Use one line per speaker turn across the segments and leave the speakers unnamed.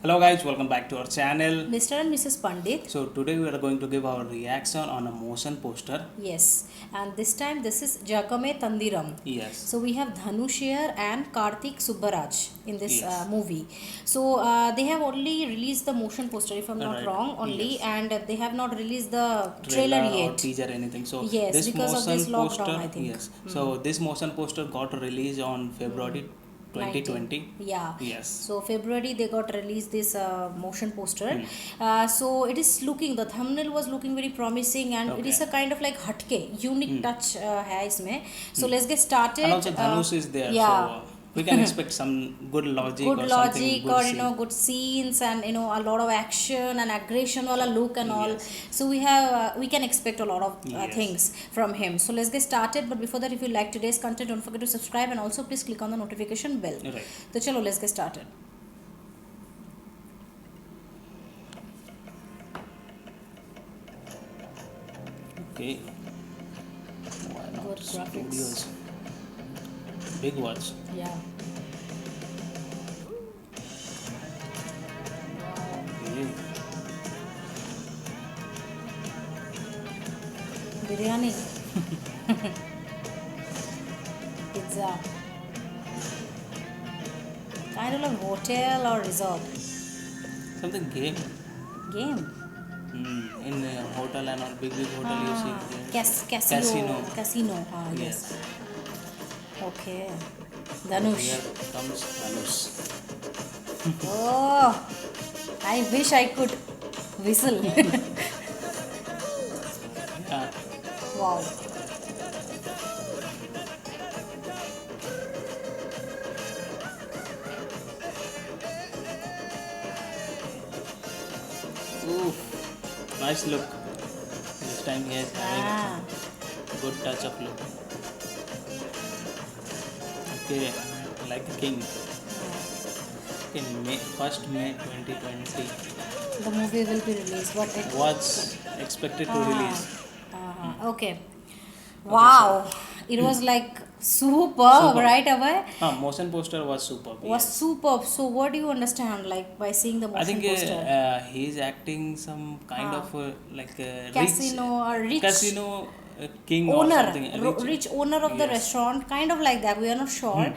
Hello guys, welcome back to our channel.
Mr. and Mrs. Pandit.
So today we are going to give our reaction on a motion poster.
Yes, and this time this is Jagame Tandiram.
Yes.
So we have Dhanush here and Karthik Subbaraj in this
Yes.
movie. So they have only released the motion poster, if I'm not
Right.
wrong, only,
Yes.
and they have not released the trailer
Or
yet.
teaser anything. So
Yes,
this
because of
motion
this lockdown,
poster,
I think.
yes. So this motion poster got released on February 2020.
Yeah.
Yes.
So February they got released this motion poster. So it is looking, the thumbnail was looking very promising, and it is a kind of like hatke, unique touch hai isme. So let's get started.
And also Dhanush is there.
Yeah.
So we can expect some good logic
Good
or
logic,
something good
or
scene.
good scenes, and a lot of action and aggression wala look and all.
Yes.
So we have we can expect a lot of
Yes.
things from him. So let's get started, but before that, if you like today's content, don't forget to subscribe, and also please click on the notification bell.
Right.
So chalo, let's get started.
Okay. Why not?
Good graphics.
Studios. Big words.
Yeah.
Okay.
Biryani. Pizza. Kind of like hotel or resort.
Something game.
Game.
In a hotel and all big hotel you see
Casino.
Casino.
Casino. Yes.
Yes.
Okay. Dhanush.
Here comes Dhanush.
Oh, I wish I could whistle.
Yeah.
Wow.
Oof. Nice look. This time he is having
Ah.
good touch of look. Okay, like a king. In May, 1st May 2020
The movie will be released. What it
was expected to release.
Okay. Wow. It was like superb, right away.
Motion poster was superb.
Was
yes.
superb. So what do you understand like by seeing the
I
motion
think
poster?
he's acting some kind of like a
Casino or rich
casino king or
owner,
something.
rich owner of the
Yes.
restaurant, kind of like that, we are not sure.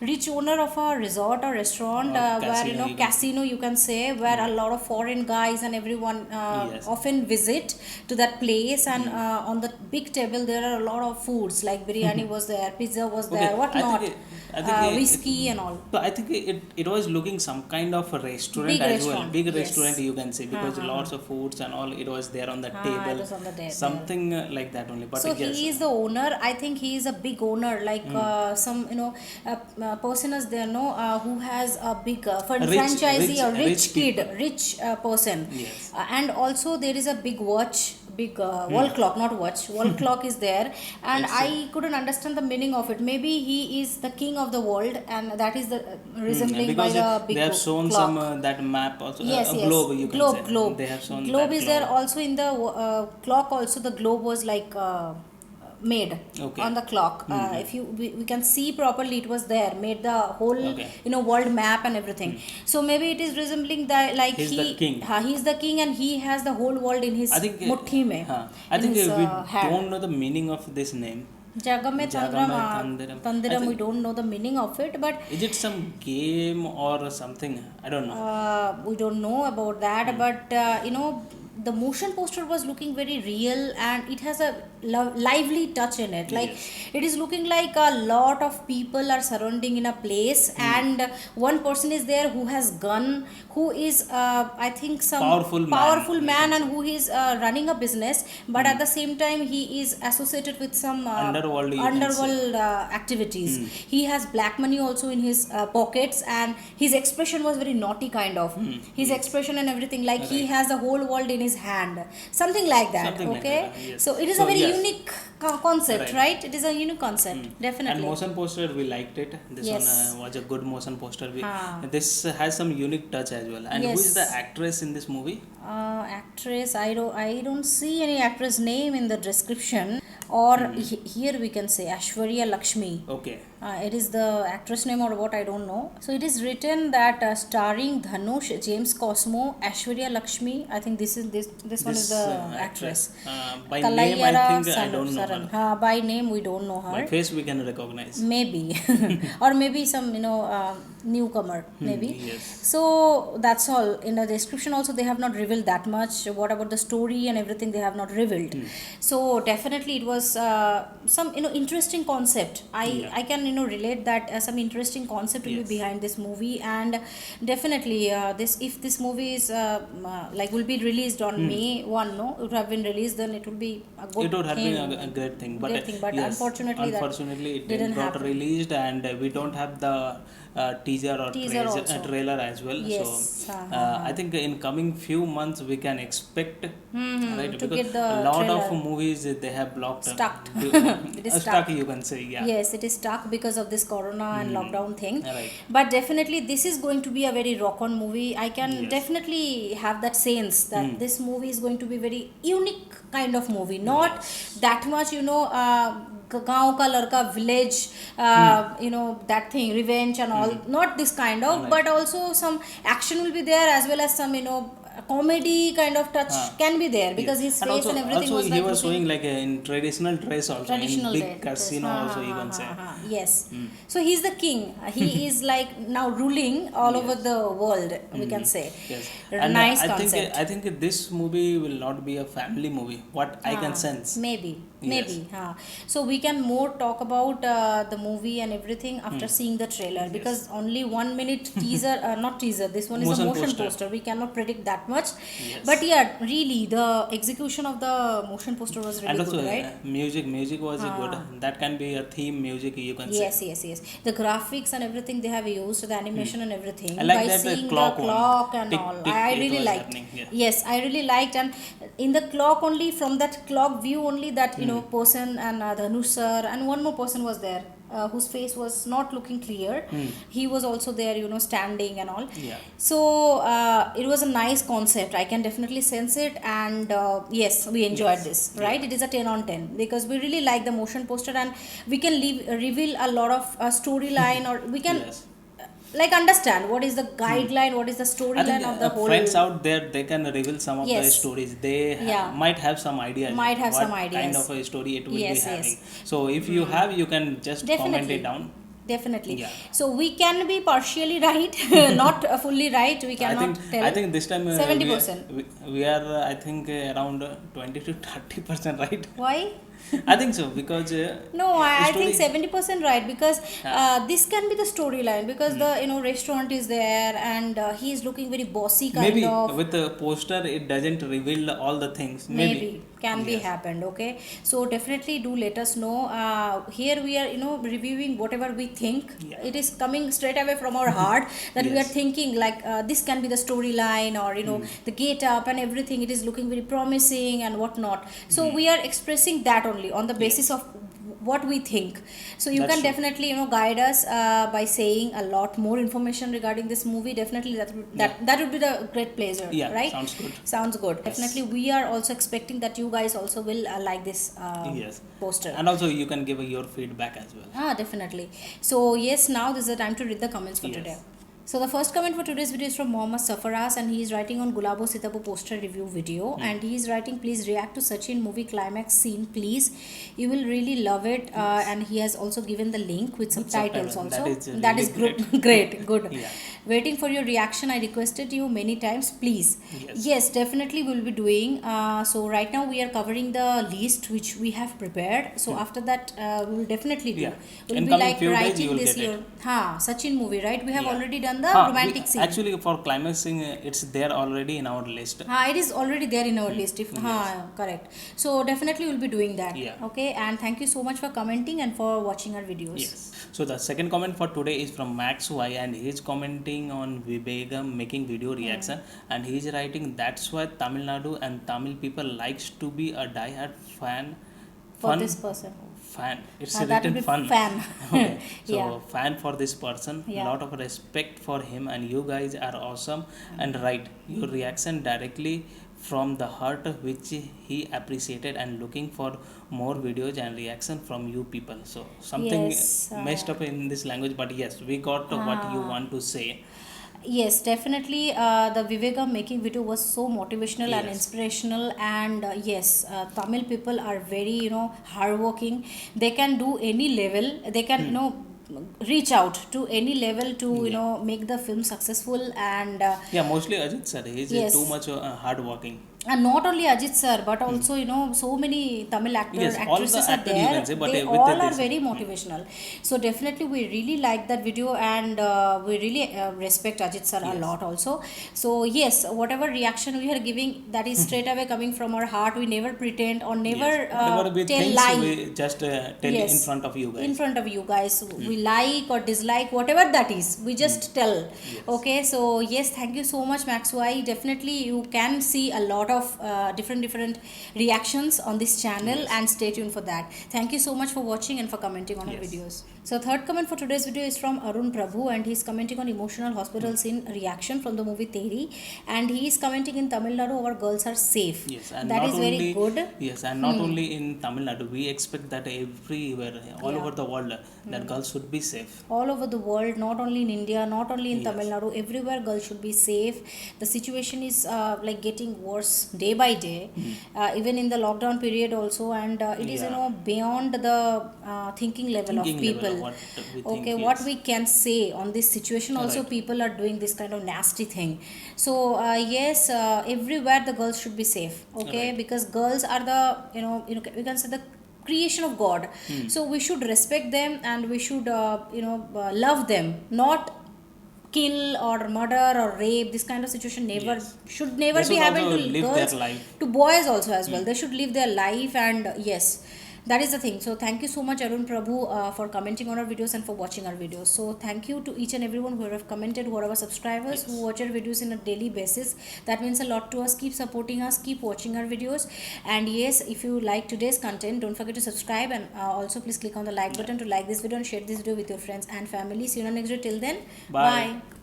Rich owner of a resort or restaurant,
Or
where
casino, you can-
casino you can say, where a lot of foreign guys and everyone
Yes.
often visit to that place, and on the big table there are a lot of foods like biryani was there, pizza was there, what
I
not,
think
whiskey and all.
So I think it was looking some kind of a restaurant
Big
as
restaurant,
well. Big
yes.
restaurant you can say, because lots of foods and all it was there on the table.
It was on the table.
Something like that only. But
So
yes.
he is the owner. I think he is a big owner, like some person is there, no, who has a big franchisee, a rich kid, rich person.
Yes.
And also there is a big watch, big wall clock, not watch, wall clock is there, and I couldn't understand the meaning of it. Maybe he is the king of the world, and that is the resembling by
because
the big
they have shown
clock.
some that map also.
Yes,
a
yes.
globe you can
globe,
say.
globe.
They have shown
Globe
that
is there
globe.
also in the clock. Also, the globe was like made
Okay.
on the clock. If we can see properly, it was there, made the whole
Okay.
world map and everything. So maybe it is resembling that, like
He's the king.
He's the king, and he has the whole world in his
I think
muthi mein.
I think
in his,
we
hand.
don't know the meaning of this name.
Jagame
Jagame
Tandiram.
Tandiram. I
We
think-
don't know the meaning of it, but
Is it some game or something? I don't know.
we don't know about that. But the motion poster was looking very real, and it has a lively touch in it, like
Yes.
it is looking like a lot of people are surrounding in a place, and one person is there who has gun, who is I think some
Powerful man.
man, and who is running a business, but at the same time he is associated with some
Underworld, you can
underworld activities. He has black money also in his pockets, and his expression was very naughty kind of. His expression and everything, like he
Right.
has the whole world in his hand, something like that.
Something like
Okay,
that, yes.
so it is
So,
a very
yes.
unique concept,
Right.
right? It is a unique concept,
And
definitely.
motion poster, we liked it. This
Yes.
one was a good motion poster.
Ah.
This has some unique touch as well. And who is
Yes.
the actress in this movie?
Actress, I don't see any actress name in the description. or here we can say Ashwarya Lakshmi.
Okay.
It is the actress name or what, I don't know. So it is written that starring Dhanush, James Cosmo, Ashwarya Lakshmi. I think this one is the actress.
By name, I
Kalaiyara
think I don't know
Saran.
her.
By name we don't know her.
By face we can recognize.
Maybe or maybe some newcomer maybe.
Yes.
So that's all. In the description also they have not revealed that much. What about the story and everything they have not revealed. So definitely it was some interesting concept. I can relate that some interesting concept will be behind this movie. And definitely if this movie is like will be released on May 1, no, it would have been released, then it will be a good
It would have
thing.
been a great thing, but
Yes, unfortunately
it
didn't
got
happen.
released, and we don't have the teaser or
also.
trailer as well.
Yes.
So I think in coming few months we can expect right,
to
because
get the
a lot of
trailer.
movies they have blocked
Stuck. It is
stuck, you can say.
Yes, it is stuck because of this corona and lockdown thing.
Right.
But definitely this is going to be a very rock on movie. I can definitely have that sense that this movie is going to be very unique kind of movie, not that much गांव का लड़का village that thing, revenge and all, not this kind of, but also some action will be there, as well as some comedy kind of touch can be there, because his face and everything
also
was
he
like
was showing like in traditional dress also,
traditional
in big
dress.
casino also, you can say.
Yes. So he's the king. He is like now ruling all over the world, we can say.
Yes.
Nice
And
concept.
I think this movie will not be a family movie, what I can sense.
Maybe. So we can more talk about the movie and everything after seeing the trailer, because only 1 minute teaser, not teaser, this one is a motion poster. We cannot predict that much. But really the execution of the motion poster was really
And also
good, right?
music was good. That can be a theme music, you can say.
Yes. The graphics and everything they have used, the animation and everything.
I like
by
that
seeing
clock
the clock
one.
and
Tick,
all,
tick,
I
it
really
was
liked.
happening,
Yes, I really liked, and in the clock only, from that clock view only, that person and Dhanush sir and one more person was there. Whose face was not looking clear. He was also there, standing and all. So it was a nice concept. I can definitely sense it, and yes, we enjoyed this, right? It is a 10 on 10 because we really like the motion poster, and we can reveal a lot of storyline, or we can like understand what is the guideline, what is the storyline of the whole.
Friends out there, they can reveal some of the stories. They might have some ideas.
Some ideas.
Kind of a story it will be having. So if you have, you can just comment it down.
Definitely. So we can be partially right, not fully right. We cannot tell.
I think this time
70%.
We are I think around 20 to 30% right.
Why?
I think so, because
no, I think 70% right, because this can be the storyline, because the restaurant is there, and he is looking very bossy kind
maybe
of.
With the poster it doesn't reveal all the things. Maybe
can be happened. Okay, so definitely do let us know. Here we are reviewing whatever we think. It is coming straight away from our heart, that we are thinking like this can be the storyline, or the get up and everything, it is looking very promising and whatnot. So we are expressing that only on the basis of what we think. So you can definitely guide us by saying a lot more information regarding this movie. Definitely that would be the great pleasure. Right? Sounds good. Definitely we are also expecting that you guys also will like this poster,
and also you can give your feedback as well.
Definitely. So yes, now this is the time to read the comments for today. So the first comment for today's video is from Mohammad Safaras, and he is writing on Gulabo Sitabu poster review video, and he is writing, please react to Sachin movie climax scene, please. You will really love it. And he has also given the link with subtitles also. That is great. Good. Waiting for your reaction. I requested you many times, please. Yes, definitely we will be doing. So right now we are covering the list which we have prepared. So after that we will definitely do. We will be like writing this year. Sachin movie, right? We have already done the romantic scene.
Actually for climaxing it's there already in our list.
It is already there in our list. Correct. So definitely we'll be doing that. Okay, and thank you so much for commenting and for watching our videos.
So the second comment for today is from Max Y, and he is commenting on Vivegam making video reaction, and he is writing, that's why Tamil Nadu and Tamil people likes to be a die-hard fan
for this person.
Fan. It's written fun.
Fan.
Okay. So fan for this person. Lot of respect for him, and you guys are awesome and right. Your reaction directly from the heart, which he appreciated, and looking for more videos and reaction from you people. So something
Yes.
messed up in this language, but yes, we got what you want to say.
Yes, definitely. The Viveka making video was so motivational and
Yes.
inspirational, and yes, Tamil people are very hardworking. They can do any level. They can reach out to any level to
Yeah.
make the film successful, and
Yeah, mostly Ajit sir. He's too
yes.
much hard working.
And not only Ajit sir, but also so many Tamil
Yes, all the
actresses are
actor you
there.
can say, but
They
with
all are
this,
very motivational. So definitely we really like that video, and we really respect Ajit sir a
Yes.
lot also. So yes, whatever reaction we are giving, that is straight away coming from our heart. We never pretend or never
yes, whatever we
tell
think,
lie.
we just tell in
Yes,
front of you guys.
in front of you guys. We like or dislike whatever that is, we just tell.
Yes.
Okay, so yes, thank you so much, Maxwell. Definitely you can see a lot of different reactions on this channel,
Yes.
and stay tuned for that. Thank you so much for watching and for commenting on our
Yes.
videos. So third comment for today's video is from Arun Prabhu, and he's commenting on emotional hospital scene reaction from the movie Teri, and he is commenting in Tamil Nadu our girls are safe.
Yes, and
That
not
is
only
very good.
yes, and not only in Tamil Nadu, we expect that everywhere, all
Yeah.
over the world, that girls should be safe.
All over the world, not only in India, not only in
Yes.
Tamil Nadu, everywhere girls should be safe. The situation is like getting worse day by day, even in the lockdown period also, and it is
Yeah.
beyond the thinking level
Thinking
of people.
level of what we think,
Okay,
yes.
what we can say on this situation also,
Right.
people are doing this kind of nasty thing. So yes, everywhere the girls should be safe. Okay,
Right.
because girls are the we can say the creation of God. So we should respect them, and we should love them, not kill or murder or rape. This kind of situation never
Yes.
should never
They
be
should
happening
also
to
live
girls,
their life.
to boys also as well. They should live their life, and yes, that is the thing. So thank you so much, Arun Prabhu, for commenting on our videos and for watching our videos. So thank you to each and everyone who have commented, who are our subscribers,
Yes.
who watch our videos in a daily basis. That means a lot to us. Keep supporting us, keep watching our videos, and yes, if you like today's content, don't forget to subscribe, and also please click on the like button to like this video and share this video with your friends and family. See you on next video. Till then,
Bye.
bye.